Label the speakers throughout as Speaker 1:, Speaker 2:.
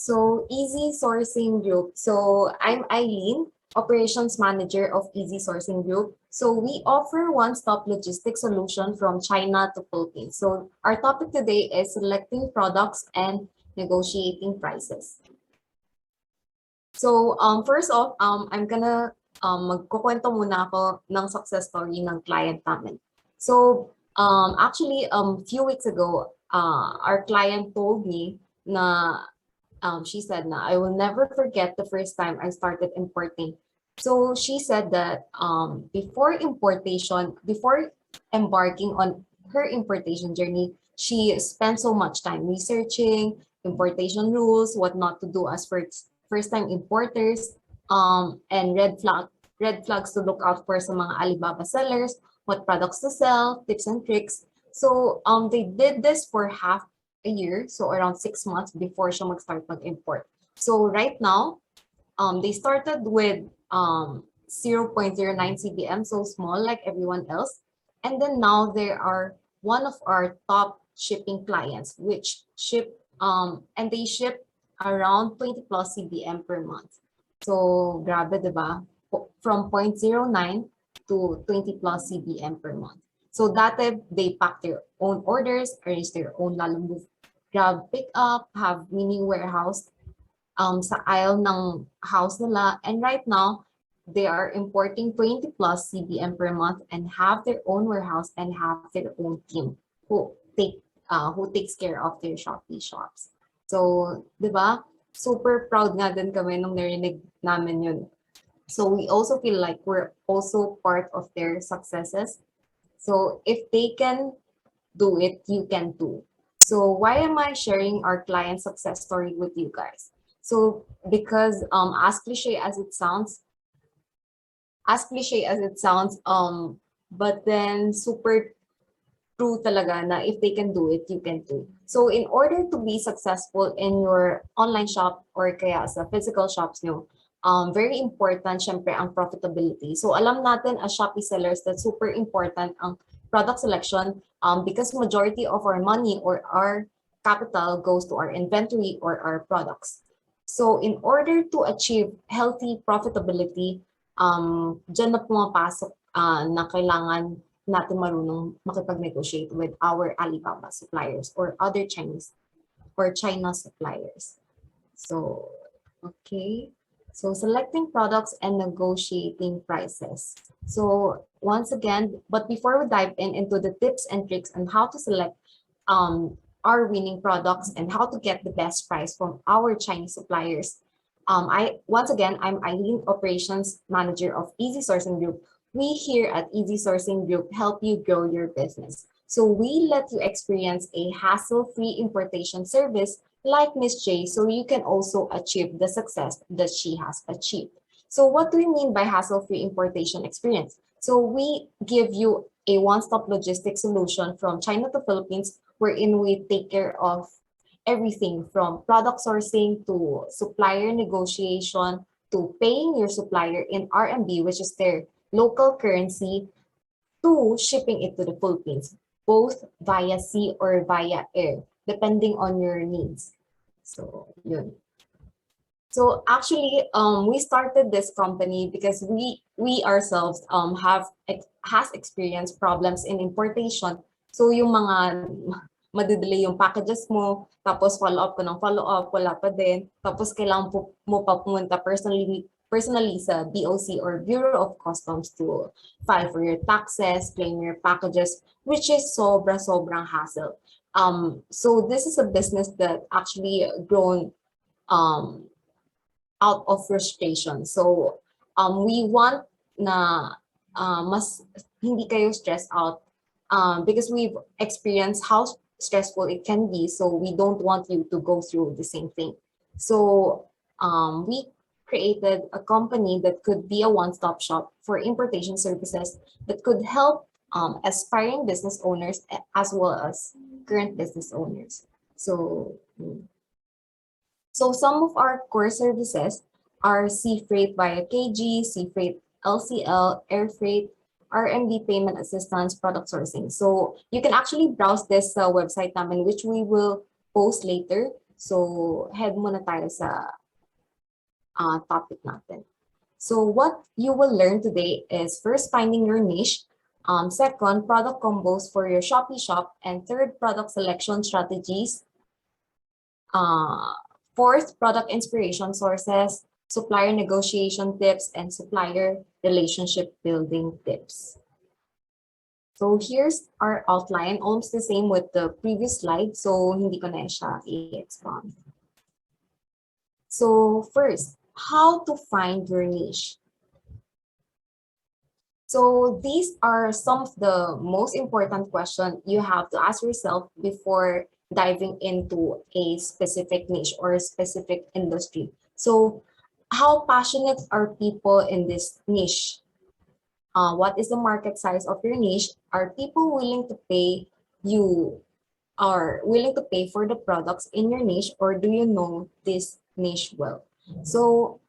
Speaker 1: So Easy Sourcing Group. So I'm Eileen, Operations Manager of Easy Sourcing Group. So we offer one-stop logistics solution from China to Philippines. So our topic today is selecting products and negotiating prices. So first off, I'm gonna magkukwento muna ako ng success story ng client namin. So actually, few weeks ago, our client told me na she said na I will never forget the first time I started importing. So she said that before importation, before embarking on her importation journey, she spent so much time researching importation rules, what not to do as first-time importers, and red flags to look out for sa mga Alibaba sellers, what products to sell, tips and tricks. So they did this for half a year, so around 6 months before siya mag-start mag-import. So right now, they started with 0.09 CBM, so small like everyone else. And then now they are one of our top shipping clients, which ship and they ship around 20 plus CBM per month. So grabe, diba? From 0.09 to 20 plus CBM per month. So dati they pack their own orders, arrange their own lalamove, grab pick up, have mini warehouse sa aisle ng house nila. And right now, they are importing 20 plus CBM per month and have their own warehouse and have their own team who takes care of their Shopee shops. So, di ba? Super proud nga din kami nung narinig namin yun. So we also feel like we're also part of their successes. So if they can do it, you can too. So why am I sharing our client success story with you guys? So because as cliche as it sounds, but then super true talaga na if they can do it, you can too. So in order to be successful in your online shop or kaya sa physical shops nyo, very important syempre ang profitability. So alam natin as Shopee sellers that super important ang product selection because majority of our money or our capital goes to our inventory or our products. So in order to achieve healthy profitability, dyan na pumapasok na kailangan natin marunong makipag-negotiate with our Alibaba suppliers or other Chinese or China suppliers. So, okay. So selecting products and negotiating prices. So once again, but before we dive into the tips and tricks on how to select our winning products and how to get the best price from our Chinese suppliers, I'm Eileen, Operations Manager of Easy Sourcing Group. We here at Easy Sourcing Group help you grow your business. So we let you experience a hassle-free importation service like Miss J, so you can also achieve the success that she has achieved. So what do we mean by hassle-free importation experience? So we give you a one-stop logistics solution from China to Philippines, wherein we take care of everything from product sourcing to supplier negotiation to paying your supplier in RMB, which is their local currency, to shipping it to the Philippines, both via sea or via air, depending on your needs. So, yun. So actually, we started this company because we ourselves has experienced problems in importation. So yung mga madidelay yung packages mo, tapos follow-up ko ng follow-up, wala pa din. Tapos kailangan mo pa pumunta personally sa BOC or Bureau of Customs to file for your taxes, claim your packages, which is sobrang hassle. So this is a business that actually grown out of frustration. So we want na mas hindi kayo stressed out because we've experienced how stressful it can be. So we don't want you to go through the same thing. So we created a company that could be a one-stop shop for importation services that could help aspiring business owners as well as current business owners. So some of our core services are sea freight via KG, sea freight LCL, air freight, RMB payment assistance, product sourcing. So you can actually browse this website namin, which we will post later. So, head muna tayo sa topic natin. So, what you will learn today is first, finding your niche. Second, product combos for your Shopee shop. And third, product selection strategies. Fourth, product inspiration sources, supplier negotiation tips, and supplier relationship building tips. So here's our outline, almost the same with the previous slide, so hindi ko na siya i-expand. So first, how to find your niche. So these are some of the most important questions you have to ask yourself before diving into a specific niche or a specific industry. So how passionate are people in this niche? What is the market size of your niche? Are people willing to pay for the products in your niche, or do you know this niche well? So,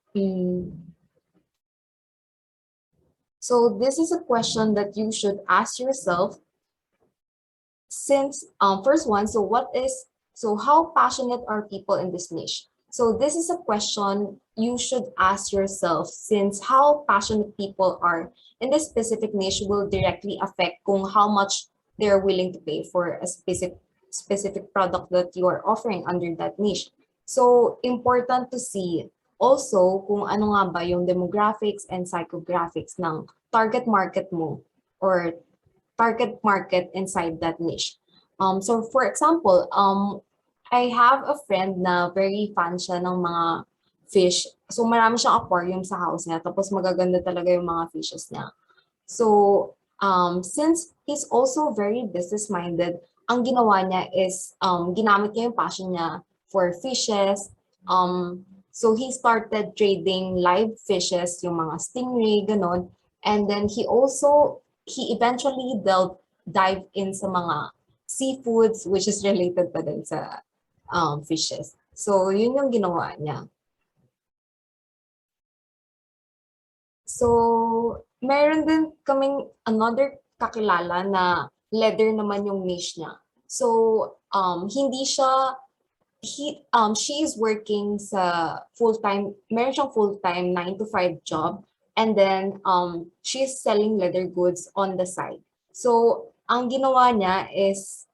Speaker 1: so this is a question that you should ask yourself since first one, so how passionate are people in this niche? So this is a question you should ask yourself since how passionate people are in this specific niche will directly affect kung how much they're willing to pay for a specific product that you are offering under that niche. So important to see also kung ano nga ba yung demographics and psychographics ng target market mo or target market inside that niche. So for example, I have a friend na very fan siya ng mga fish. So marami siyang aquarium sa house niya. Tapos magaganda talaga yung mga fishes niya. So since he's also very business-minded, ang ginawa niya is ginamit niya yung passion niya for fishes. So he started trading live fishes, yung mga stingray, ganon. And then he eventually dive in sa mga seafoods, which is related pa din sa fishes. So, yun yung ginawa niya. So, meron din kaming another kakilala na leather naman yung niche niya. So, she is working sa full-time, meron siyang full-time 9 to 5 job, and then she's selling leather goods on the side. So, ang ginawa niya is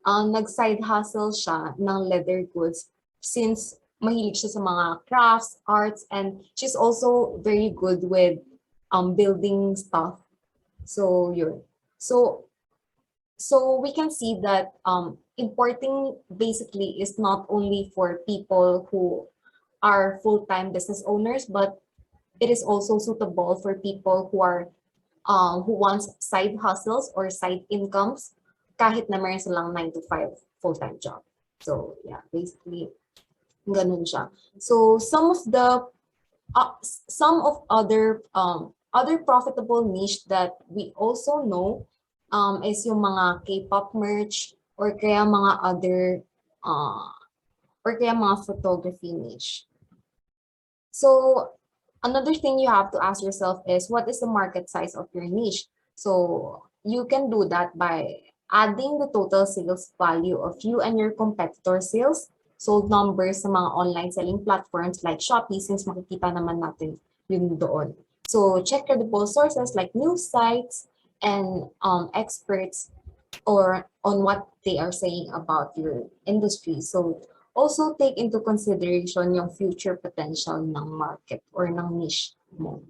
Speaker 1: nag-side hustle siya ng leather goods since mahilig siya sa mga crafts, arts, and she's also very good with building stuff. So, yun. So we can see that importing basically is not only for people who are full-time business owners, but it is also suitable for people who wants side hustles or side incomes kahit na meron silang 9 to 5 full-time job. So yeah, basically ganun siya. So some of other profitable niche that we also know is yung mga K-pop merch or kaya mga photography niche. So another thing you have to ask yourself is what is the market size of your niche? So you can do that by adding the total sales value of you and your competitor sales, sold numbers sa mga online selling platforms like Shopee, since makikita naman natin yun doon. So check credible sources like news sites and experts or on what they are saying about your industry. So also take into consideration yung future potential ng market or ng niche mo.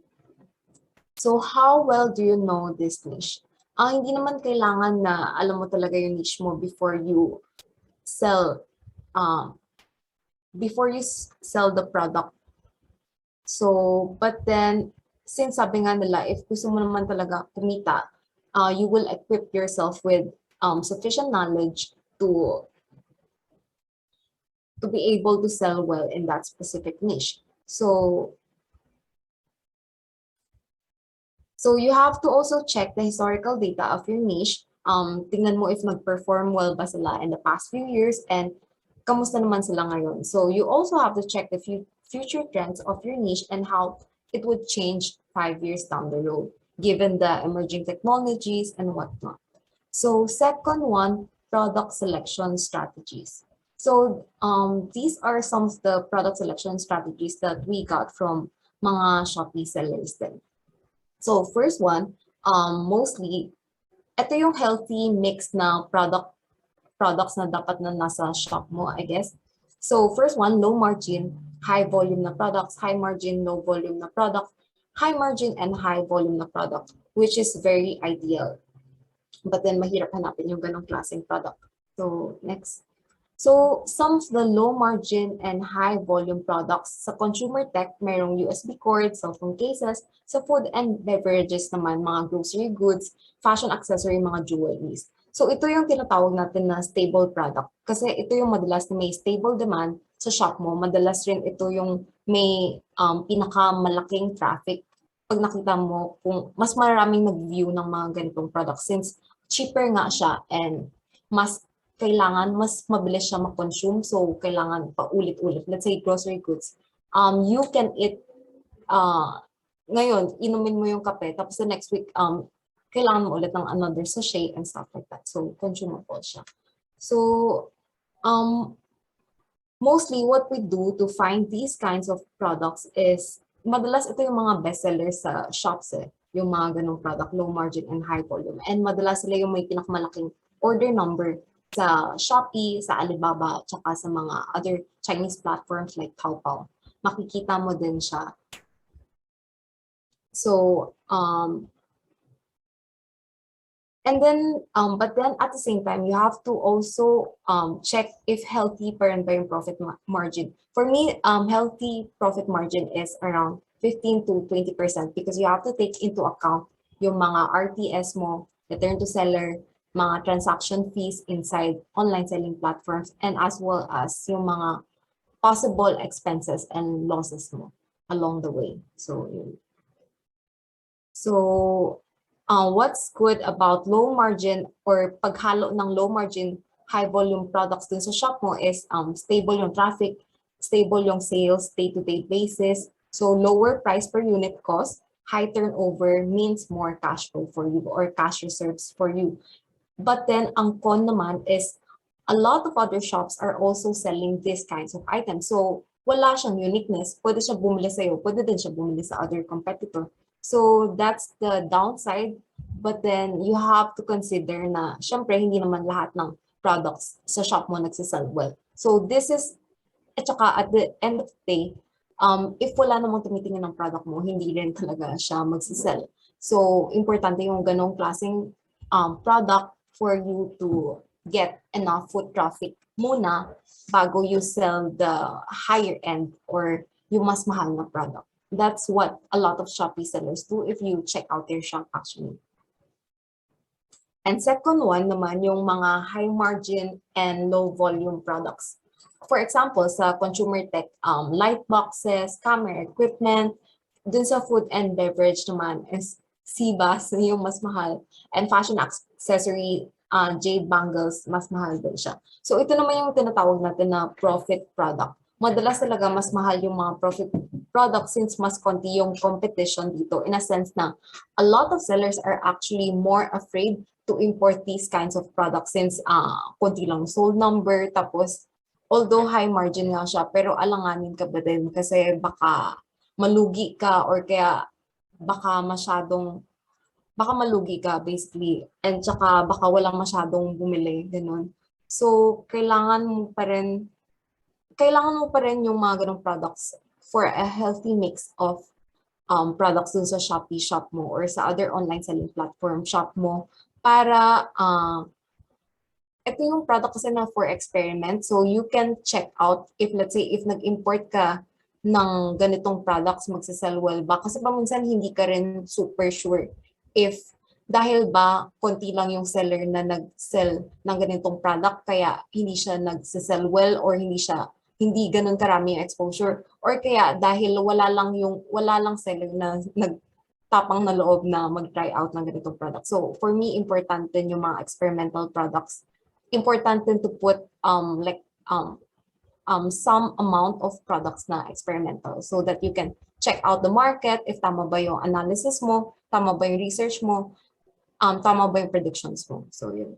Speaker 1: So how well do you know this niche? Hindi naman kailangan na alam mo talaga yung niche mo before you sell the product. So, but then, since sabi nga nila, if gusto mo naman talaga kumita, you will equip yourself with sufficient knowledge to be able to sell well in that specific niche. So you have to also check the historical data of your niche. Tingnan mo if nag-perform well ba sila in the past few years and kamusta naman sila ngayon. So you also have to check the future trends of your niche and how it would change 5 years down the road, given the emerging technologies and whatnot. So second one, product selection strategies. So these are some of the product selection strategies that we got from mga Shopee sellers din. So first one, mostly, ito yung healthy mix na products na dapat na nasa shop mo, I guess. So first one, low margin, high volume na products, high margin, low volume na product, high margin and high volume na product, which is very ideal. But then mahirap hanapin yung ganong klaseng product. So next. So some of the low margin and high volume products sa consumer tech, mayroong USB cords, cellphone cases. Sa food and beverages naman, mga grocery goods, fashion accessory, mga jewelries. So ito yung tinatawag natin na stable product. Kasi ito yung madalas na may stable demand sa shop mo. Madalas rin ito yung may pinakamalaking traffic. Pag nakita mo, kung mas maraming nag-view ng mga ganitong products since cheaper nga siya and mas kailangan mas mabilis siya ma-consume. So, kailangan pa ulit-ulit. Let's say, grocery goods. You can eat, ngayon, inumin mo yung kape, tapos the next week, kailangan mo ulit ng another sachet and stuff like that. So, consumable siya. So, mostly what we do to find these kinds of products is, madalas ito yung mga bestsellers sa shops yung mga ganong product, low margin and high volume. And madalas sila yung may pinakamalaking order number sa Shopee, sa Alibaba, tsaka sa mga other Chinese platforms like Taobao. Makikita mo din siya. So, and then, but then at the same time, you have to also check if healthy pa rin ba yung profit margin. For me, healthy profit margin is around 15 to 20% because you have to take into account yung mga RTS mo, return to seller, mga transaction fees inside online selling platforms, and as well as yung mga possible expenses and losses mo along the way. So what's good about low margin or paghalo ng low margin, high volume products dun sa shop mo is stable yung traffic, stable yung sales day-to-day basis, so lower price per unit cost, high turnover means more cash flow for you or cash reserves for you. But then, ang con naman is a lot of other shops are also selling these kinds of items. So, wala siyang uniqueness. Pwede siya bumili sa'yo. Pwede din siya bumili sa other competitor. So, that's the downside. But then, you have to consider na, syempre, hindi naman lahat ng products sa shop mo nagsisell well. So, this is, at saka at the end of the day, if wala namang tumitingin ng product mo, hindi rin talaga siya magsisell. So, importante yung ganong klaseng product for you to get enough foot traffic muna bago you sell the higher end or yung mas mahal na product. That's what a lot of Shopee sellers do if you check out their shop actually. And second one naman yung mga high margin and low volume products. For example, sa consumer tech, light boxes, camera equipment, dun sa food and beverage naman is Sibas, yung mas mahal. And fashion accessory, jade bangles, mas mahal din siya. So ito naman yung tinatawag natin na profit product. Madalas talaga mas mahal yung mga profit product since mas konti yung competition dito in a sense na a lot of sellers are actually more afraid to import these kinds of products since konti lang sold number, tapos although high margin nga siya, pero alanganin ka ba din kasi baka malugi ka or kaya baka malugi ka basically, and saka baka walang masyadong bumili, ganun. So, kailangan mo pa rin yung mga ganung products for a healthy mix of products dun sa Shopee shop mo or sa other online selling platform shop mo para ito yung product kasi na for experiment. So, you can check out if let's say if nag-import ka ng ganitong products, magsasell well ba? Kasi paminsan hindi ka rin super sure if dahil ba konti lang yung seller na nag-sell ng ganitong product kaya hindi siya nagsasell well or hindi ganun karami yung exposure or kaya dahil wala lang seller na nagtapang na loob na mag-try out ng ganitong product. So for me, important din yung mga experimental products. Important din to put some amount of products na experimental so that you can check out the market if tama ba yung analysis mo, tama ba yung research mo, tama ba yung predictions mo. So yun.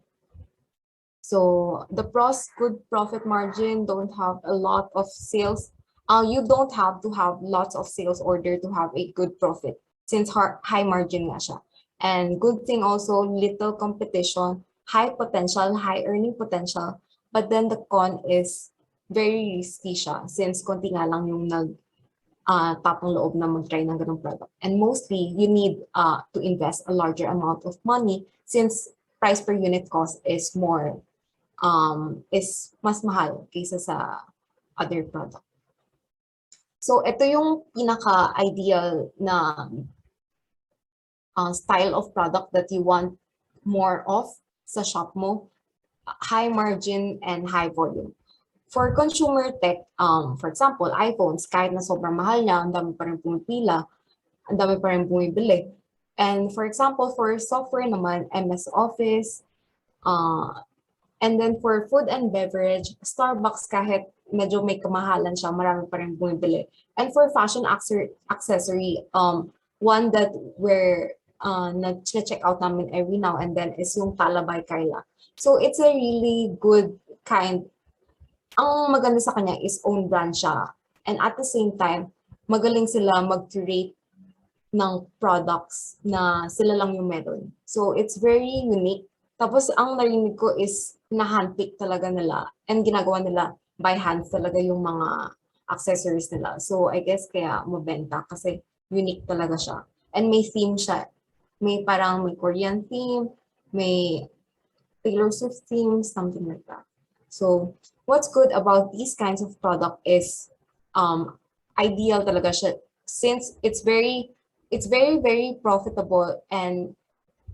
Speaker 1: So the pros, good profit margin, don't have a lot of sales. You don't have to have lots of sales order to have a good profit since high margin nga siya. And good thing also, little competition, high potential, high earning potential. But then the con is very risky siya since konti nga lang yung tapang loob na mag-try ng ganung product. And mostly, you need to invest a larger amount of money since price per unit cost is more, is mas mahal kaysa sa other product. So, ito yung pinaka-ideal na style of product that you want more of sa shop mo. High margin and high volume. For consumer tech, for example, iPhones, kahit na sobrang mahal niya, ang dami pa rin pumipila, ang dami pa rin bumibili. And for example, for software naman, MS Office, and then for food and beverage, Starbucks kahit medyo may kamahalan siya, marami pa rin bumibili. And for fashion accessory, one that we're na-check out namin every now and then is yung Talabay Kyla. So it's a really good kind. Ang maganda sa kanya is own brand siya. And at the same time, magaling sila mag-curate ng products na sila lang yung meron. So it's very unique. Tapos ang narinig ko is na-handpick talaga nila and ginagawa nila by hand talaga yung mga accessories nila. So I guess kaya mabenta kasi unique talaga siya. And may theme siya. May parang may Korean theme, may Taylor Swift theme, something like that. So what's good about these kinds of product is ideal talaga siya since it's very profitable and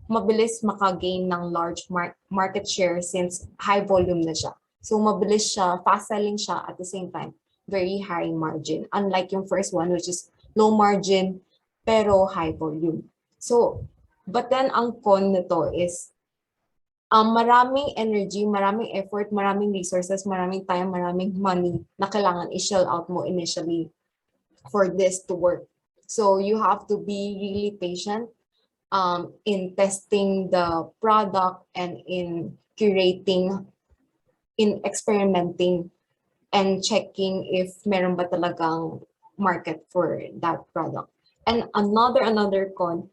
Speaker 1: mabilis maka-gain ng large market share since high volume na siya. So mabilis siya, fast selling siya at the same time, very high margin. Unlike yung first one which is low margin pero high volume. So, but then ang con nito is maraming energy, maraming effort, maraming resources, maraming time, maraming money na kailangan i-shell out mo initially for this to work. So you have to be really patient in testing the product and in curating, in experimenting, and checking if meron ba talagang market for that product. And another con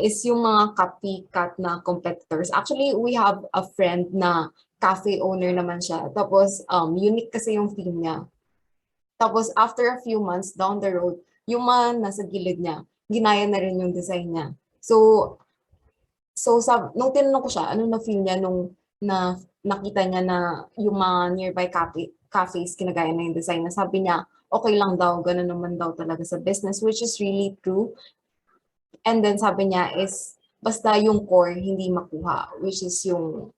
Speaker 1: is yung mga copycat na competitors. Actually, we have a friend na cafe owner naman siya. Tapos, unique kasi yung theme niya. Tapos, after a few months down the road, yung mga nasa gilid niya, ginaya na rin yung design niya. So nung tinanong ko siya, ano na feel niya nung nakita niya na yung mga nearby cafes, kinagaya na yung design na sabi niya, okay lang daw, ganun naman daw talaga sa business, which is really true. And then sabi niya is, basta yung core hindi makuha, which is yung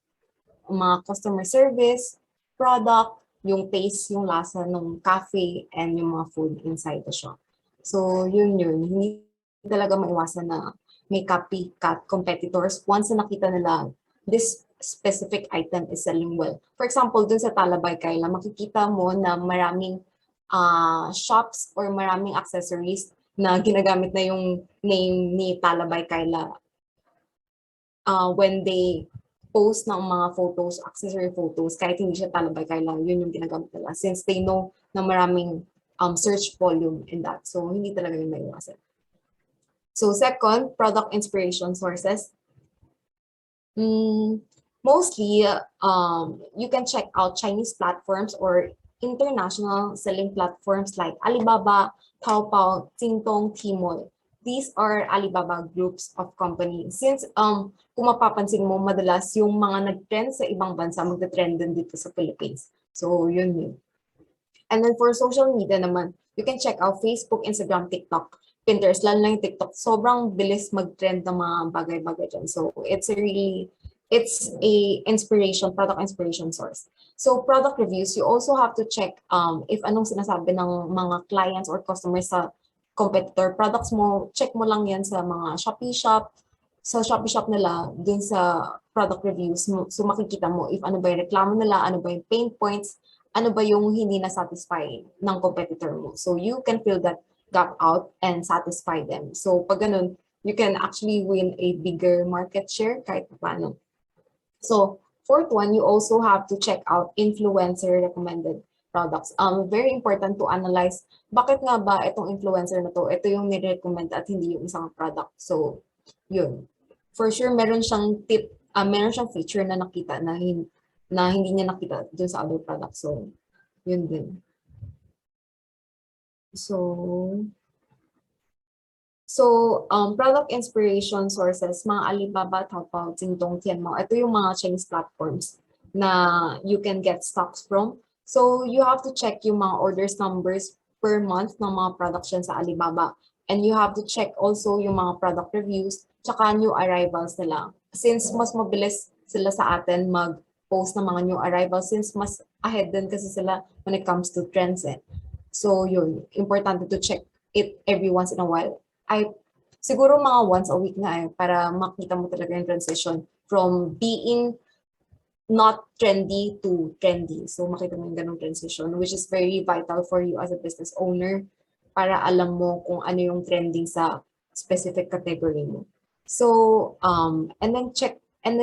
Speaker 1: mga customer service, product, yung taste, yung lasa ng cafe, and yung mga food inside the shop. So yun. Hindi talaga maiwasan na may copycat competitors once na nakita nila this specific item is selling well. For example, dun sa Talabay Kyla, makikita mo na maraming shops or maraming accessories na ginagamit na yung name ni Talabay Kyla when they post ng mga photos, accessory photos, kahit hindi siya Talabay Kyla, yun yung ginagamit nila since they know na maraming search volume in that. So, hindi talaga yung maiwasan. So, second, product inspiration sources. Mostly, you can check out Chinese platforms or international selling platforms like Alibaba, Taobao, Jingdong, Tmall. These are Alibaba groups of companies. Since kung mapapansin mo, madalas yung mga nag-trend sa ibang bansa, magta-trend din dito sa Philippines. So, yun. And then for social media naman, you can check out Facebook, Instagram, TikTok, Pinterest, lalo na yung TikTok. Sobrang bilis mag-trend ng mga bagay-bagay dyan. So, it's a product inspiration source. So, product reviews, you also have to check if anong sinasabi ng mga clients or customers sa competitor products mo. Check mo lang yan sa mga Shopee shop, sa Shopee shop nila, dun sa product reviews. So, makikita mo if ano ba yung reklamo nila, ano ba yung pain points, ano ba yung hindi na-satisfy ng competitor mo. So, you can fill that gap out and satisfy them. So, pag ganun, you can actually win a bigger market share kahit paano. So, Fourth one, you also have to check out influencer recommended products. Very important to analyze bakit nga ba itong influencer na to, ito yung nirecommend at hindi yung isang product. So, yun. For sure, meron siyang tip, meron siyang feature na nakita na hindi niya nakita dun sa other product. So, yun din. Product inspiration sources, mga Alibaba, Taobao, Jingdong, Tianmao, ito yung mga Chinese platforms na you can get stocks from. So, you have to check yung mga orders numbers per month ng mga products yan sa Alibaba. And you have to check also yung mga product reviews, tsaka new arrivals nila. Since mas mabilis sila sa atin mag-post ng mga new arrivals, since mas ahead din kasi sila when it comes to trends. So, yun, importante to check it every once in a while. Siguro mga once a week na para makita mo talaga yung transition from being not trendy to trendy. So makita mo yung ganong transition, which is very vital for you as a business owner para alam mo kung ano yung trending sa specific category mo. So, and then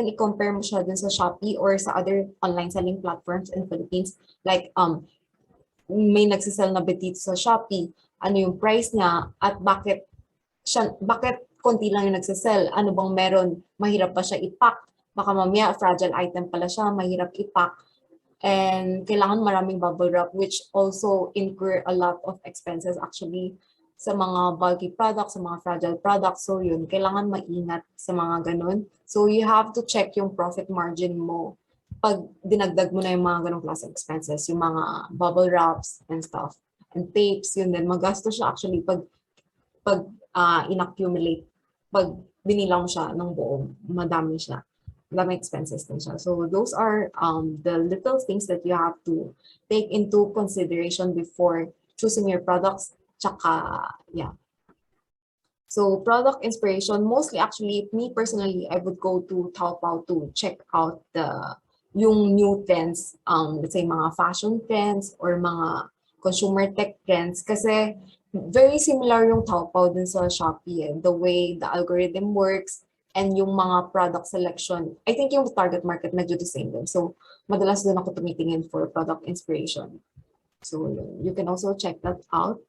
Speaker 1: i-compare mo siya dun sa Shopee or sa other online selling platforms in Philippines. Like, may nagsisell na ba dito sa Shopee, ano yung price niya, at bakit konti lang yung nagsisell? Ano bang meron? Mahirap pa siya i-pack? Baka mamaya fragile item pala siya, mahirap i-pack. And kailangan maraming bubble wrap, which also incur a lot of expenses actually sa mga bulky products, sa mga fragile products. So yun, kailangan maingat sa mga ganun. So you have to check yung profit margin mo pag dinagdag mo na yung mga ganong class expenses, yung mga bubble wraps and stuff. And tapes, yun din. Magastos siya actually pag in-accumulate, pag binilang siya ng buo, madami siya. Madami expenses din siya. So those are the little things that you have to take into consideration before choosing your products. Tsaka, yeah. So product inspiration, mostly actually, me personally, I would go to Taobao to check out yung new trends, let's say mga fashion trends or mga consumer tech trends. Kasi very similar yung Taobao din sa Shopee, the way the algorithm works and yung mga product selection. I think yung target market medyo the same din. So, madalas doon ako tumitingin for product inspiration. So, you can also check that out.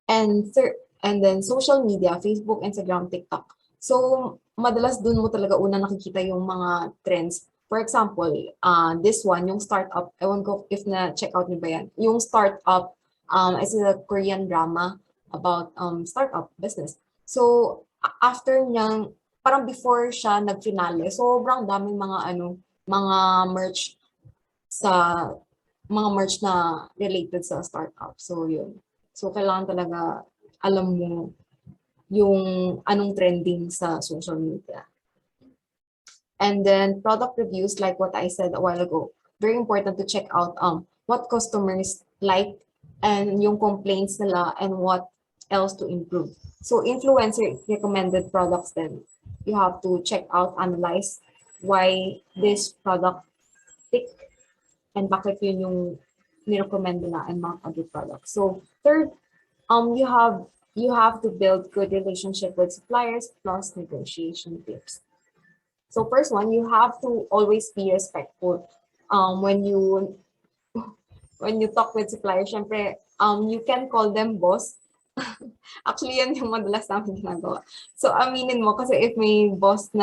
Speaker 1: And then social media, Facebook, Instagram, TikTok. So, madalas doon mo talaga una nakikita yung mga trends. For example, this one, yung startup, ewan ko if na-check out niyo ba yan. Yung startup, it's a Korean drama about startup business. So, after niyang, parang before siya nag-finale, sobrang daming mga merch na related sa startup. So, yun. So, kailangan talaga alam mo yung anong trending sa social media. And then product reviews, like what I said a while ago, very important to check out what customers like and yung complaints nila and what else to improve. So influencer recommended products then, you have to check out, analyze why this product pick and bakit yun yung nirecommend nila and mga other products. So third, you have to build good relationship with suppliers plus negotiation tips. So first one, you have to always be respectful. When you talk with suppliers, syempre, you can call them boss. Actually, yan yung madalas namin ginagawa. So, aminin mo kasi if may boss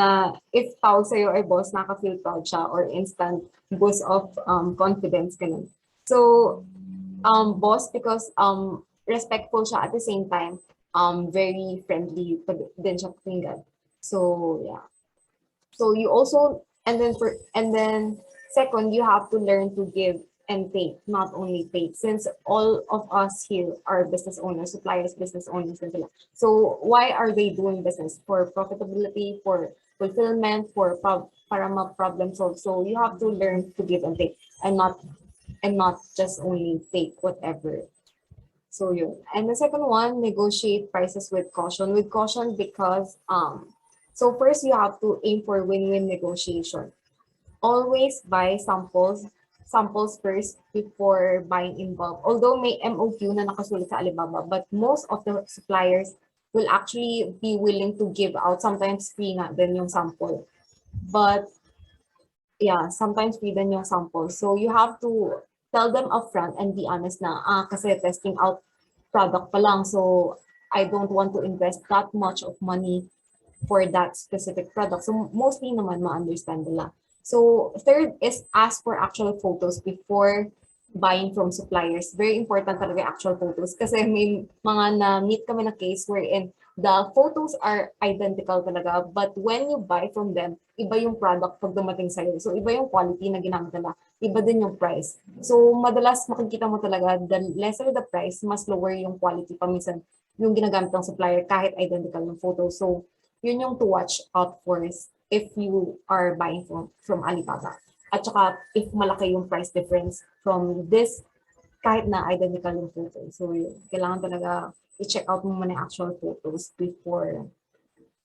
Speaker 1: if tawag sa'yo ay boss, naka-feel proud siya or instant boost of confidence, ganun. So, boss because respectful siya at the same time, very friendly din siya pakinggan. So, yeah. So you also, and then second, you have to learn to give and take, not only take, since all of us here are business owners, suppliers, business owners. So why are they doing business? For profitability, for fulfillment, para ma-problem solve. So you have to learn to give and take and not just only take whatever. So yun. And the second one, negotiate prices with caution. With caution because so first, you have to aim for win-win negotiation. Always buy samples first before buying in bulk. Although may MOQ na nakasulat sa Alibaba, but most of the suppliers will actually be willing to give out, sometimes free nga din yung sample. But yeah, sometimes free din yung sample. So you have to tell them upfront and be honest na, kasi testing out product pa lang. So I don't want to invest that much of money for that specific product. So mostly naman ma-understand nila. So third is ask for actual photos before buying from suppliers. Very important talaga yung actual photos kasi may mga na-meet kami na case wherein the photos are identical talaga but when you buy from them, iba yung product pag dumating sa'yo. So iba yung quality na ginamit nila, iba din yung price. So madalas makikita mo talaga the lesser the price, mas lower yung quality paminsan yung ginagamit ng supplier kahit identical yung photo. So yun yung to watch out for if you are buying from Alibaba. At saka if malaki yung price difference from this, kahit na identical yung photo. So kailangan talaga i-check out mo muna yung actual photos before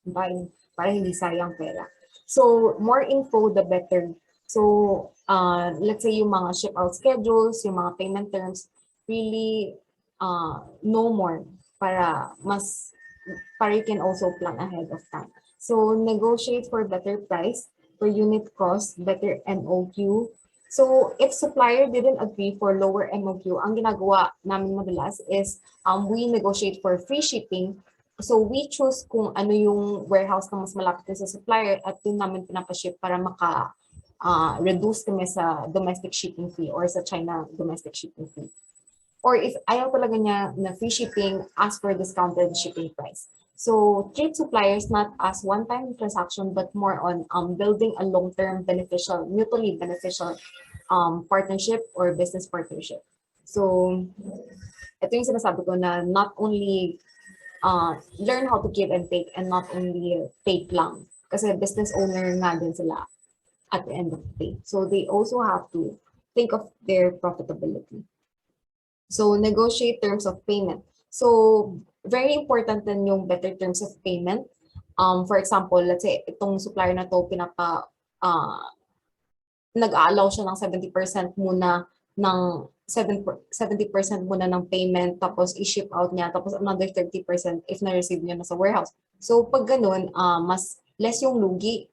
Speaker 1: buying para hindi sayang pera. So more info, the better. So let's say yung mga ship out schedules, yung mga payment terms, really know more para you can also plan ahead of time. So negotiate for better price, per unit cost, better MOQ. So if supplier didn't agree for lower MOQ, ang ginagawa namin madalas is we negotiate for free shipping. So we choose kung ano yung warehouse na mas malapit sa supplier at yun namin pinapaship para reduce kami sa domestic shipping fee or sa China domestic shipping fee. Or if ayaw talaga niya na free shipping, ask for discounted shipping price. So treat suppliers not as one-time transaction, but more on building a long-term beneficial, mutually beneficial partnership or business partnership. So ito yung sinasabi ko na not only learn how to give and take and not only take lang. Kasi business owner nga din sila at the end of the day. So they also have to think of their profitability. So negotiate terms of payment. So very important din yung better terms of payment. For example, let's say itong supplier na to nag-allow siya ng 70% muna ng 70% muna ng payment tapos i-ship out niya tapos another 30% if na-receive niya na sa warehouse. So pag ganun, mas less yung lugi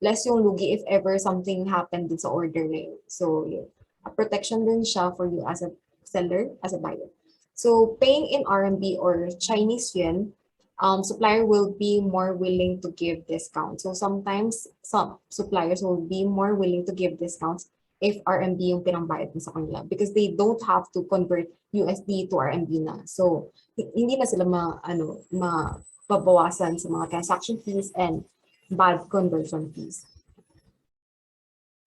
Speaker 1: if ever something happened din sa order na yun. So yun. A protection din siya for you as a seller, as a buyer. So paying in RMB or Chinese yuan, supplier will be more willing to give discounts. So sometimes some suppliers will be more willing to give discounts if RMB yung pinambayad mo sa kanila because they don't have to convert USD to RMB na. So hindi na sila mababawasan sa mga transaction fees and bad conversion fees.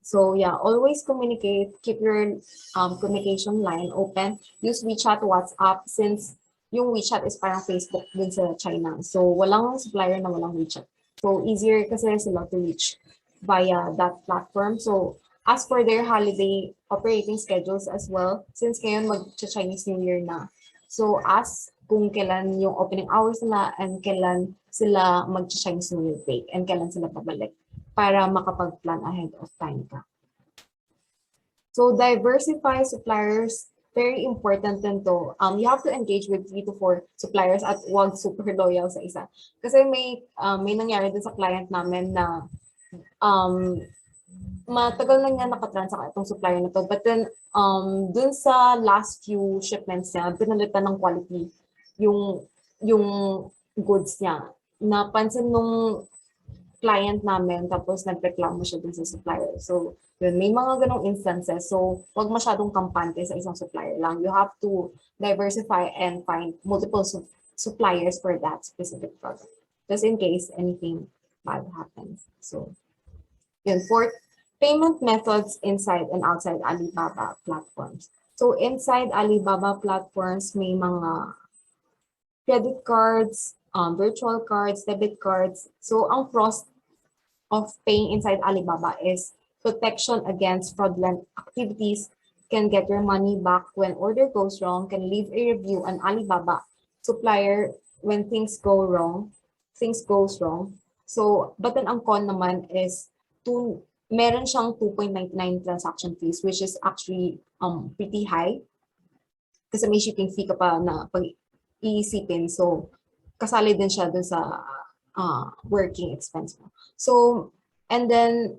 Speaker 1: So yeah, always communicate, keep your communication line open. Use WeChat, WhatsApp since yung WeChat is parang Facebook din sa China. So walang supplier na walang WeChat. So easier kasi sila to reach via that platform. So ask for their holiday operating schedules as well since ngayon mag-Chinese New Year na. So ask kung kailan yung opening hours nila and kailan sila mag-Chinese New Year break and kailan sila pabalik para makapag-plan ahead of time ka. So diversify suppliers, very important din to. You have to engage with 3 to 4 suppliers at wag super loyal sa isa. Kasi may nangyari din sa client namin na matagal na niya nakatransact itong supplier na to. But then, dun sa last few shipments niya, pinalitan ng quality yung goods niya. Napansin nung client namin tapos nagreklamo siya dun sa supplier. So, yun, may mga ganong instances. So, wag masyadong kampante sa isang supplier lang. You have to diversify and find multiple suppliers for that specific product. Just in case anything bad happens. So, yun. Fourth, payment methods inside and outside Alibaba platforms. So, inside Alibaba platforms, may mga credit cards, virtual cards, debit cards. So, ang pros of paying inside Alibaba is protection against fraudulent activities, can get your money back when order goes wrong, can leave a review on Alibaba supplier when things goes wrong. So, but then ang con naman is meron siyang 2.99 transaction fees which is actually pretty high kasi may shipping fee ka pa na pag iisipin. So, kasali din siya dun sa working expense mo. So, and then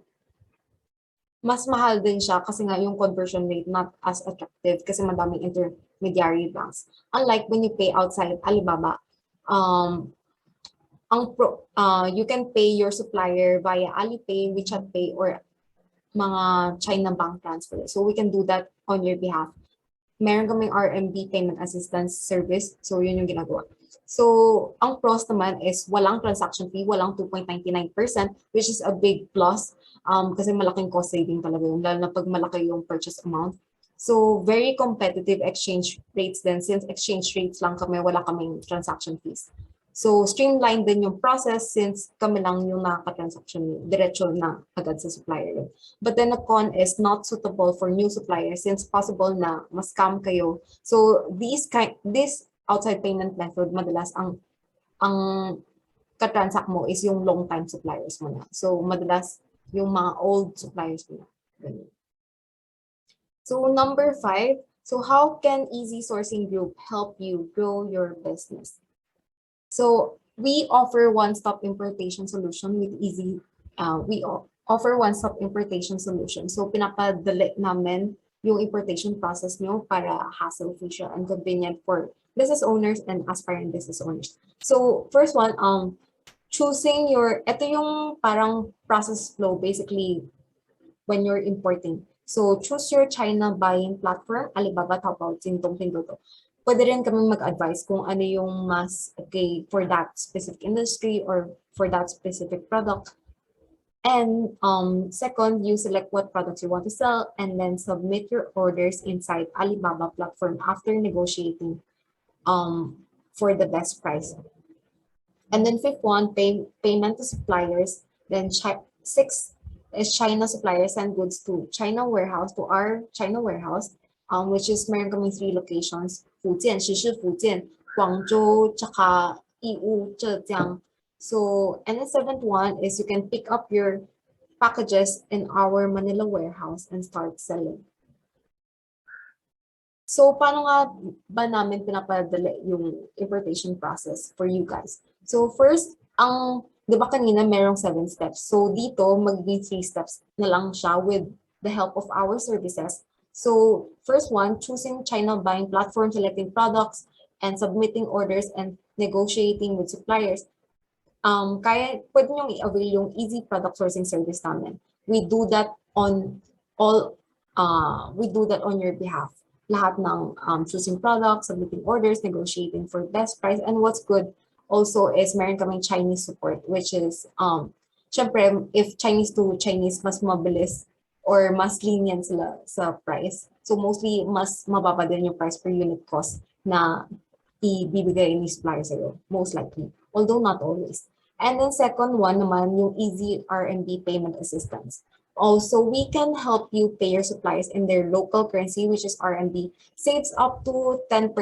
Speaker 1: mas mahal din siya kasi nga yung conversion rate not as attractive kasi madaming intermediary banks. Unlike when you pay outside Alibaba, um, you can pay your supplier via Alipay, WeChat Pay, or mga China bank transfer. So we can do that on your behalf. Meron kaming RMB payment assistance service. So yun yung ginagawa. So ang pros naman is walang transaction fee, walang 2.99%, which is a big plus kasi malaking cost saving talaga yun, lalo na pag malaki yung purchase amount. So very competitive exchange rates din since exchange rates lang kami, wala kaming transaction fees. So streamline din yung process since kami lang yung nakaka-transaction, diretso na agad sa supplier. But then the con is not suitable for new suppliers since possible na ma-scam kayo. So this outside payment method madalas ang ka-transact mo is yung long time suppliers mo na. So madalas yung mga old suppliers mo na. Ganun. So number 5, so how can Easy Sourcing Group help you grow your business? So we offer one-stop importation solution with Easy. We offer one-stop importation solution. So pinapadali namin yung importation process nyo para hassle-free siya and convenient for business owners and aspiring business owners. So first one, choosing ito yung parang process flow basically when you're importing. So choose your China buying platform, Alibaba, Taobao, Jingdong, Pinduoduo. Pwede rin kami mag-advise kung ano yung mas okay for that specific industry or for that specific product. And second, you select what products you want to sell and then submit your orders inside Alibaba platform after negotiating for the best price. And then fifth one, payment to suppliers. Then 6 is China suppliers send goods to our China warehouse, which is meron kami 3 locations, Fujian, Shishi, Fujian, Guangzhou, tsaka Yiwu, Zhejiang. So, and the 7th one is you can pick up your packages in our Manila warehouse and start selling. So, paano nga ba namin pinapadali yung importation process for you guys? So, first, di ba kanina merong 7 steps? So, dito, magiging 3 steps na lang siya with the help of our services. So, first one, choosing China buying platform, selecting products, and submitting orders and negotiating with suppliers. Pwede nyo i-avail yung easy product sourcing service namin. We do that on your behalf. Lahat ng choosing products, submitting orders, negotiating for best price, and what's good also is meron kaming Chinese support, which is syempre if Chinese to Chinese mas mabilis or mas lenient sila sa price. So mostly mas mababa din yung price per unit cost na ibibigay ni supplier sa'yo, most likely, although not always. And then second one naman yung easy RMB payment assistance. Also, we can help you pay your suppliers in their local currency, which is RMB. Saves up to 10%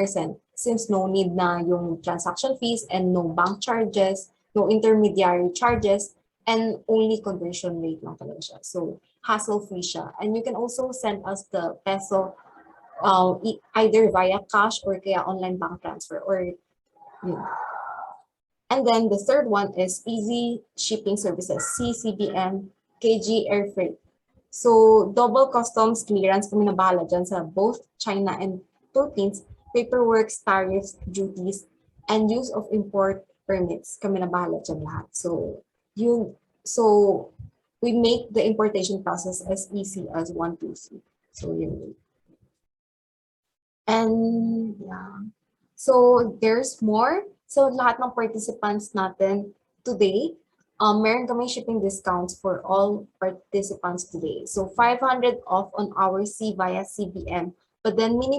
Speaker 1: since no need na yung transaction fees and no bank charges, no intermediary charges, and only conversion rate lang talaga siya. So, hassle-free siya. And you can also send us the peso either via cash or kaya online bank transfer or yun. And then the third one is easy shipping services, CCBM, KG Air Freight. So double customs clearance kami na bahala dyan sa both China and Philippines, paperwork, tariffs, duties, and use of import permits kami na bahala dyan lahat. So we make the importation process as easy as 1, 2, 3. So yun. And yeah. So there's more. So lahat ng participants natin today, meron kami shipping discounts for all participants today. So 500 off on our C via CBM, but then may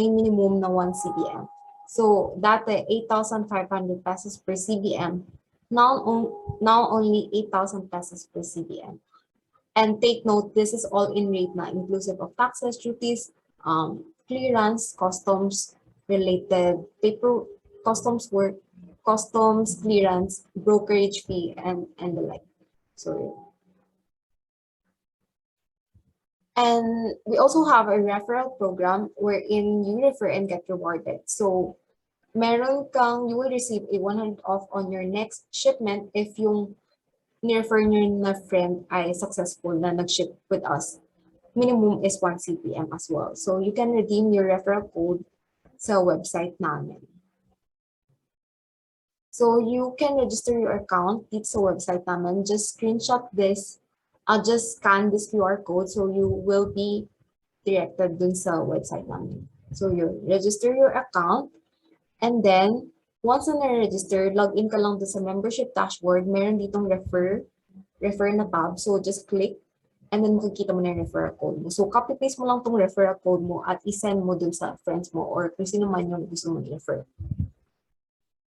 Speaker 1: minimum na 1 CBM. So dati 8,500 pesos per CBM, now only 8,000 pesos per CBM. And take note, this is all in rate na inclusive of taxes, duties, clearance, customs related paper, customs work, customs clearance, brokerage fee, and the like. So, and we also have a referral program wherein you refer and get rewarded. So, you will receive a 100 off on your next shipment if yung ni-refer nyo na friend ay successful na nag-ship with us. minimum is 1 CPM as well. So you can redeem your referral code sa website namin. So you can register your account dito sa website namin. Just screenshot this, just scan this QR code so you will be directed dun sa website namin. So you register your account and then once na na-register, log in ka lang dun sa membership dashboard. Meron ditong refer na tab. So just click and then makikita mo na yung referral code mo. So copy-paste mo lang tong referral code mo at isend mo dun sa friends mo or kung sino man yung gusto mo i-refer.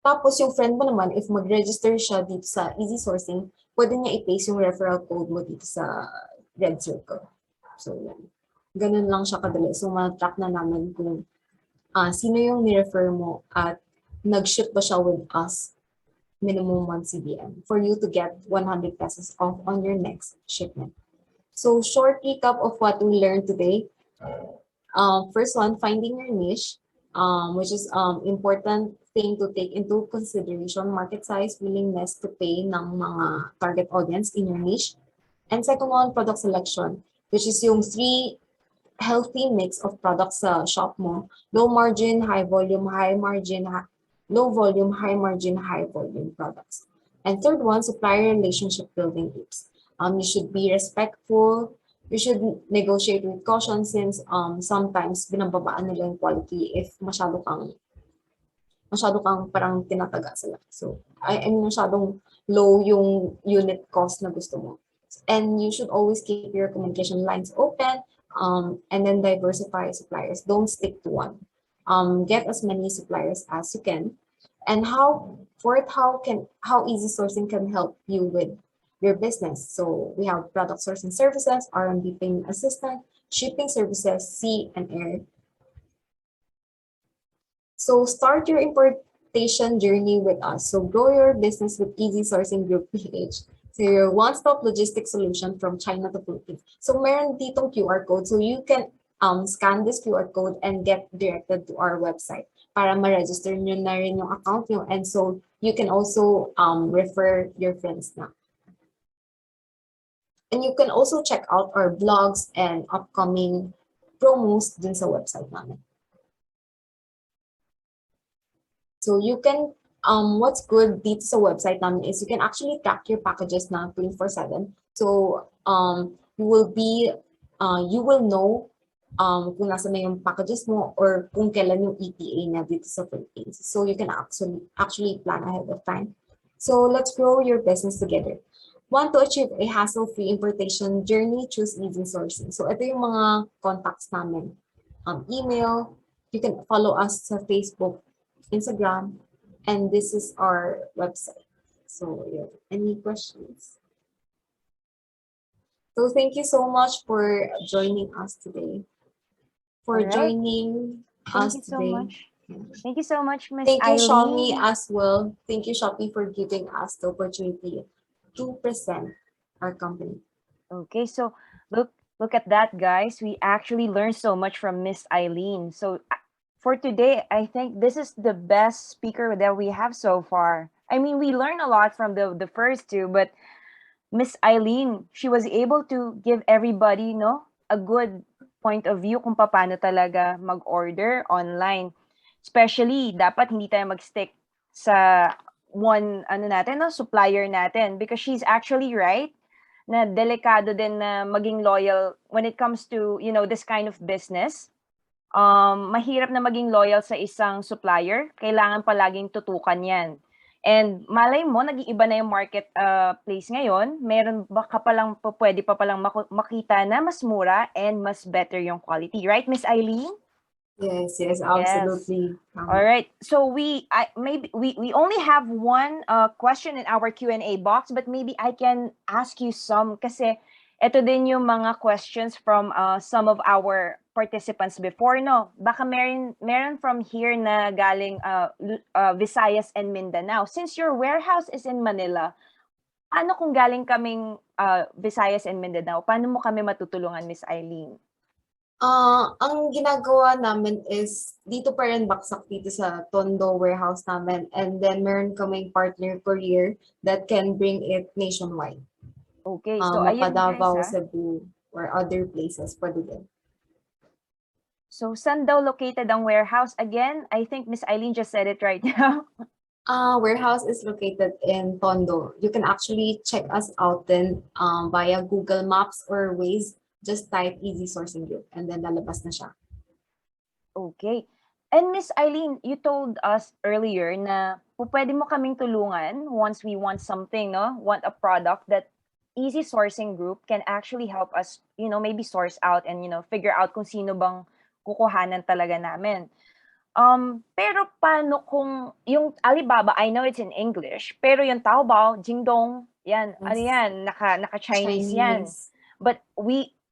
Speaker 1: Tapos yung friend mo naman, if mag-register siya dito sa Easy Sourcing, pwede niya i-paste yung referral code mo dito sa red circle. So yan. Ganun lang siya kadali. So ma-track na namin kung sino yung ni-refer mo at nag-ship ba siya with us, minimum 1 CBM, for you to get 100 pesos off on your next shipment. So short recap of what we learned today. First one, finding your niche, which is important thing to take into consideration, market size, willingness to pay ng mga target audience in your niche. And second one, product selection, which is yung 3 healthy mix of products sa shop mo. Low margin, high volume, high margin, low volume, high margin, high volume products. And third one, supplier relationship building tips. You should be respectful. You should negotiate with caution since sometimes binababaan nila yung quality if masyado kang parang tinataga sila. So, I mean, masyadong low yung unit cost na gusto mo. And you should always keep your communication lines open and then diversify suppliers. Don't stick to one. Get as many suppliers as you can. And how easy sourcing can help you with your business. So we have product sourcing services, R&D payment assistant, shipping services, sea and air. So start your importation journey with us. So grow your business with Easy Sourcing Group PH. So your one-stop logistics solution from China to Philippines. So meron ditong QR code. So you can scan this QR code and get directed to our website para ma-register nyo na rin yung account nyo. And so you can also refer your friends na. And you can also check out our blogs and upcoming promos dun sa website namin. So you can, what's good dito sa website namin is you can actually track your packages na 24/7. So you will know kung nasa na yung packages mo or kung kailan yung ETA na dito sa Philippines. So you can actually plan ahead of time. So let's grow your business together. Want to achieve a hassle-free importation journey? Choose Easy Sourcing. So ito yung mga contacts namin. Email, you can follow us sa Facebook, Instagram, and this is our website. So yeah, any questions? So thank you so much for joining us today. Joining us today.
Speaker 2: Thank you so much, Miss
Speaker 1: Thank you,
Speaker 2: Eileen.
Speaker 1: Shopee, as well. Thank you, Shopee, for giving us the opportunity to present our company.
Speaker 2: Okay, so look at that, guys. We actually learned so much from Miss Eileen. So for today, I think this is the best speaker that we have so far. I mean, we learned a lot from the first two, but Miss Eileen, she was able to give everybody, a good point of view kung paano talaga mag-order online. Especially, dapat hindi tayo mag-stick sa one, supplier natin. Because she's actually right na delikado din na maging loyal when it comes to, this kind of business. Mahirap na maging loyal sa isang supplier. Kailangan palaging tutukan yan. And malay mo, nag-iiba na yung market place ngayon. Meron pwede pa palang makita na mas mura and mas better yung quality. Right, Miss Eileen?
Speaker 1: Yes, absolutely.
Speaker 2: Yes. All right. So we only have one question in our Q&A box, but maybe I can ask you some kasi ito din yung mga questions from some of our participants before, no? Baka meron from here na galing Visayas and Mindanao. Since your warehouse is in Manila, ano kung galing kaming Visayas and Mindanao? Paano mo kami matutulungan, Miss Eileen?
Speaker 1: Ang ginagawa namin is dito pa rin baksak dito sa Tondo warehouse namin, and then meron kaming partner courier that can bring it nationwide.
Speaker 2: Okay, so ayun guys,
Speaker 1: Davao, Cebu. or other places, pwede din.
Speaker 2: So, saan daw located ang warehouse? Again, I think Miss Eileen just said it right now.
Speaker 1: Warehouse is located in Tondo. You can actually check us out then via Google Maps or Waze. Just type Easy Sourcing Group and then lalabas na siya.
Speaker 2: Okay. And Miss Eileen, you told us earlier na pwede mo kaming tulungan once we want something, no? Want a product that Easy Sourcing Group can actually help us, maybe source out and, figure out kung sino bang kukuhanan talaga namin. Pero paano kung yung Alibaba, I know it's in English, pero yung Taobao, Jingdong, yan, ano
Speaker 1: Yes.
Speaker 2: yan, naka-Chinese yan. But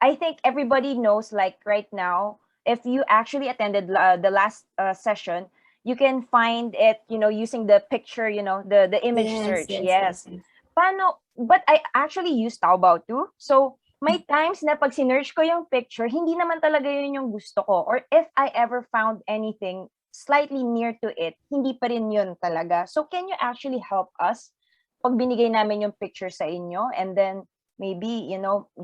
Speaker 2: I think everybody knows, like right now, if you actually attended the last session, you can find it, using the picture, the image search. Yes. Paano, but I actually use Taobao too. So, may times na pag sinerch ko yung picture, hindi naman talaga yun yung gusto ko. Or if I ever found anything slightly near to it, hindi pa rin yun talaga. So, can you actually help us pag binigay namin yung picture sa inyo and then maybe,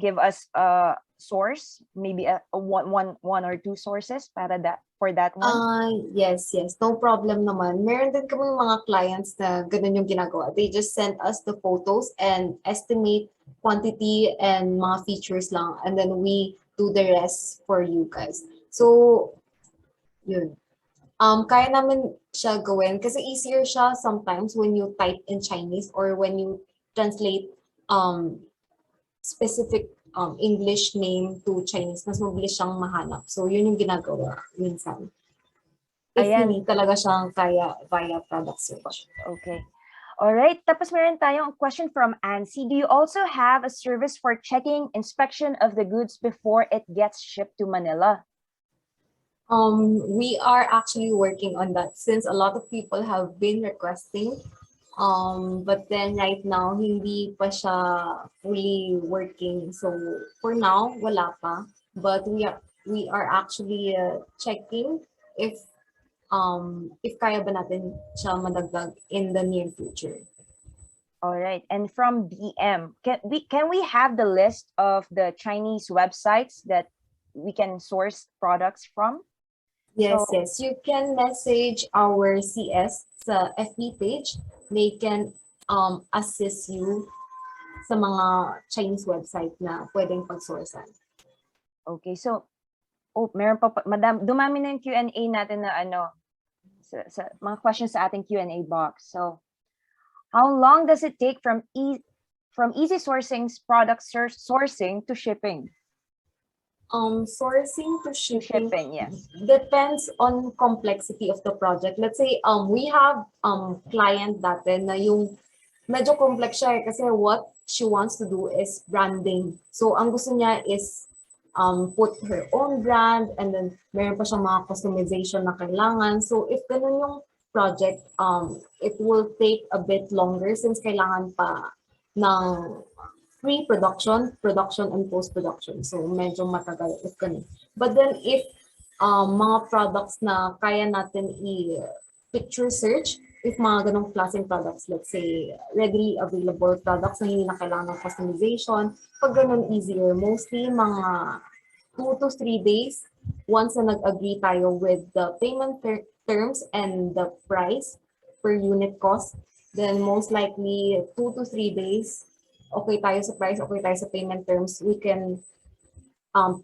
Speaker 2: give us a source, maybe one or two sources for that one?
Speaker 1: Yes. No problem naman. Meron din kami mga clients na ganun yung ginagawa. They just send us the photos and estimate quantity and mga features lang. And then we do the rest for you guys. So, yun. Kaya namin siya gawin kasi easier siya sometimes when you type in Chinese or when you translate specific English name to Chinese, mas mabilis siyang mahanap. So, yun yung ginagawa minsan. If hindi talaga siyang kaya via product search.
Speaker 2: Okay. Alright. Tapos meron tayong question from Ansi. Do you also have a service for checking inspection of the goods before it gets shipped to Manila?
Speaker 1: We are actually working on that since a lot of people have been requesting. But then right now, hindi pa siya fully working. So for now, wala pa. But we are actually checking if kaya ba natin siya madagdag in the near future.
Speaker 2: All right. And from DM, can we have the list of the Chinese websites that we can source products from?
Speaker 1: Yes. You can message our CS sa FB page. They can assist you sa mga Chinese website na pwedeng pag-sourcean.
Speaker 2: Okay. So, meron pa, madam, dumami na yung Q&A natin na sa mga questions sa ating Q&A box. So, how long does it take from Easy Sourcing's product sourcing to shipping?
Speaker 1: Sourcing to shipping,
Speaker 2: yes.
Speaker 1: Depends on complexity of the project. Let's say we have client dati na yung medyo complex siya kasi what she wants to do is branding. So ang gusto niya is put her own brand and then meron pa siyang mga customization na kailangan. So if ganun yung project, it will take a bit longer since kailangan pa ng pre-production, production, and post-production. So, medyo matagal if ganun. But then, if mga products na kaya natin i-picture search, if mga ganong klaseng products, let's say, readily available products na hindi na kailangan ng customization, pag ganun easier, mostly mga 2 to 3 days, once na nag-agree tayo with the payment terms and the price per unit cost, then most likely 2 to 3 days, okay tayo sa price, okay tayo sa payment terms, we can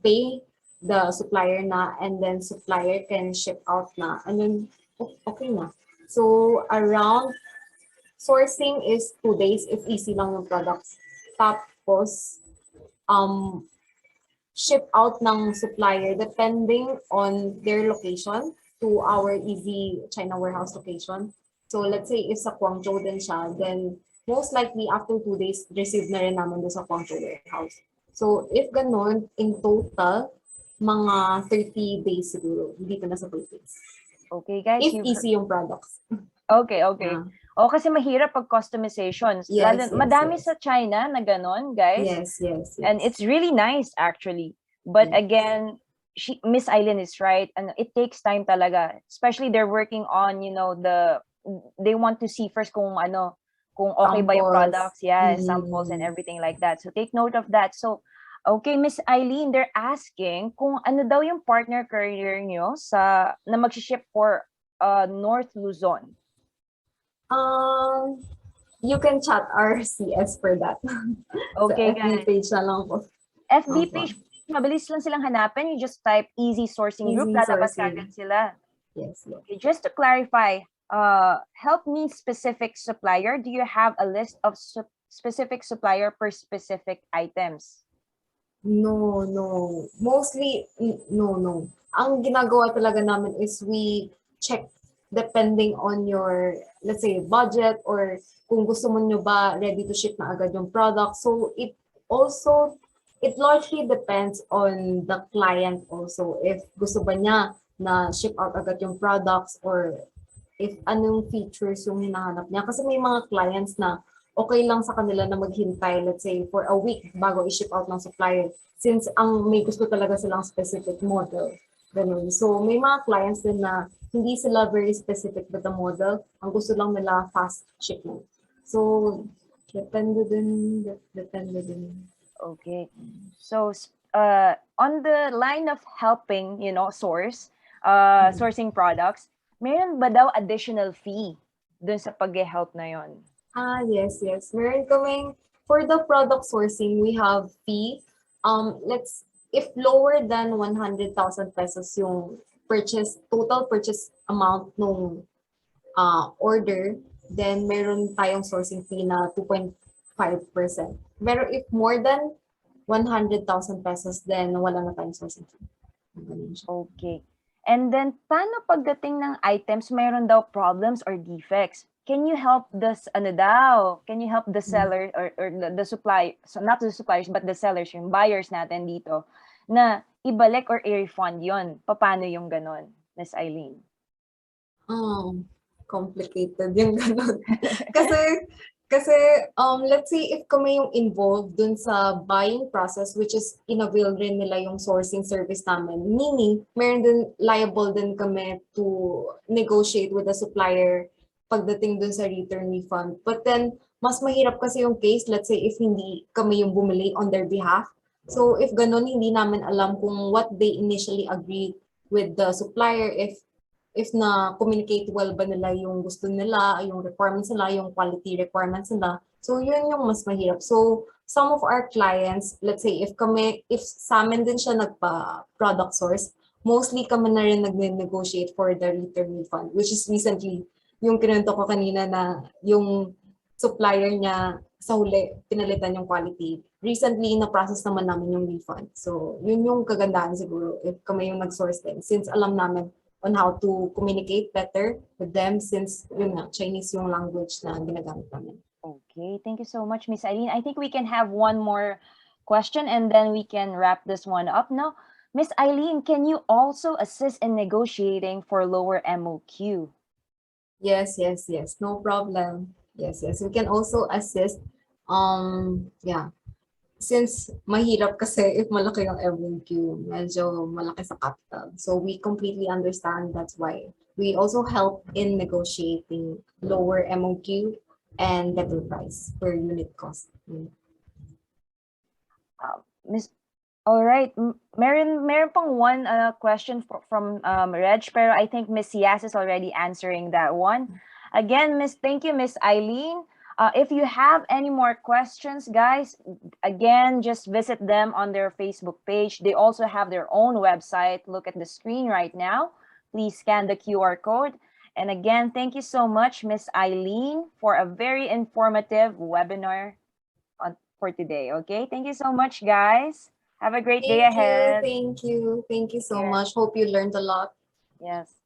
Speaker 1: pay the supplier na and then supplier can ship out na and then okay na. So around sourcing is 2 days if easy lang yung products. Tapos ship out ng supplier depending on their location to our Easy China warehouse location. So let's say if sa Guangzhou din siya, then most likely after 2 days, receive na rin namin doon sa Guangzhou warehouse. So if ganun, in total, mga 30 days siguro, dito na sa Philippines.
Speaker 2: Okay, guys.
Speaker 1: If easy yung products.
Speaker 2: Okay. Kasi mahirap pag customizations. Madami sa China na ganun, guys.
Speaker 1: Yes.
Speaker 2: And it's really nice, actually. But again, Miss Eileen is right. And it takes time talaga. Especially they're working on, they want to see first kung okay ba yung products, samples and everything like that. So take note of that. So Okay, Miss Eileen, they're asking kung ano daw yung partner carrier nyo na mag-ship for North Luzon.
Speaker 1: You can chat our CS for that.
Speaker 2: Okay,
Speaker 1: Sa FB
Speaker 2: guys.
Speaker 1: page na lang po.
Speaker 2: FB
Speaker 1: Opo.
Speaker 2: page, mabilis lang silang hanapin. You just type Easy Sourcing Group,
Speaker 1: Easy
Speaker 2: lalabas
Speaker 1: sourcing.
Speaker 2: kagad sila.
Speaker 1: Yes, yes.
Speaker 2: Okay, just to clarify, help me specific supplier. Do you have a list of specific supplier per specific items?
Speaker 1: No, no. Mostly, no. Ang ginagawa talaga namin is we check depending on your, let's say, budget or kung gusto mo nyo ba ready to ship na agad yung product. So it largely depends on the client also. If gusto ba niya na ship out agad yung products or if anong features yung hinahanap niya. Kasi may mga clients na okay lang sa kanila na maghintay, let's say, for a week bago i-ship out ng supplier. Since ang may gusto talaga silang specific model. Ganun. So, may mga clients din na hindi sila very specific with the model. Ang gusto lang nila fast shipment. So, depende din.
Speaker 2: Okay. So, on the line of helping, sourcing products, meron ba daw additional fee dun sa pag-help na yon?
Speaker 1: Yes. Meron kaming, for the product sourcing, we have fee. If lower than 100,000 pesos yung total purchase amount nung order, then meron tayong sourcing fee na 2.5%. Pero if more than 100,000 pesos, then wala na tayong sourcing fee.
Speaker 2: Okay. And then, paano pagdating ng items, mayroon daw problems or defects? Can you help the seller or the supply, so not the suppliers, but the sellers, yung buyers natin dito, na ibalik or i-refund yon? Paano yung ganon, Miss Eileen?
Speaker 1: Complicated yung ganun. kasi let's say if kami yung involved dun sa buying process, which is inavail rin nila yung sourcing service namin, meaning meron din liable din kami to negotiate with the supplier pagdating dun sa return refund. But then, mas mahirap kasi yung case, let's say if hindi kami yung bumili on their behalf. So if ganun, hindi namin alam kung what they initially agreed with the supplier, if na-communicate well ba nila yung gusto nila, yung requirements nila, yung quality requirements nila. So, yun yung mas mahirap. So, some of our clients, let's say, if sa amin din siya nagpa-product source, mostly kami na rin nag-negotiate for the return refund, which is recently, yung kinento ko kanina na yung supplier niya sa huli, pinalitan yung quality. Recently, na-process naman namin yung refund. So, yun yung kagandahan siguro if kami yung nag-source din. Since alam namin on how to communicate better with them since yun nga, Chinese yung language na ginagamit namin.
Speaker 2: Okay, thank you so much, Miss Eileen. I think we can have one more question and then we can wrap this one up now. Miss Eileen, can you also assist in negotiating for lower MOQ?
Speaker 1: Yes. No problem. Yes. We can also assist. Since mahirap kasi if malaki yung MOQ, medyo malaki sa capital. So we completely understand, that's why we also help in negotiating lower MOQ and better price per unit cost.
Speaker 2: All right, meron pang one question from Reg, pero I think Miss Yas is already answering that one. Again, thank you, Miss Eileen. If you have any more questions, guys, again, just visit them on their Facebook page. They also have their own website. Look at the screen right now. Please scan the QR code. And again, thank you so much, Miss Eileen, for a very informative webinar for today. Okay, thank you so much, guys. Have a great day ahead.
Speaker 1: Thank you so much. Hope you learned a lot.
Speaker 2: Yes.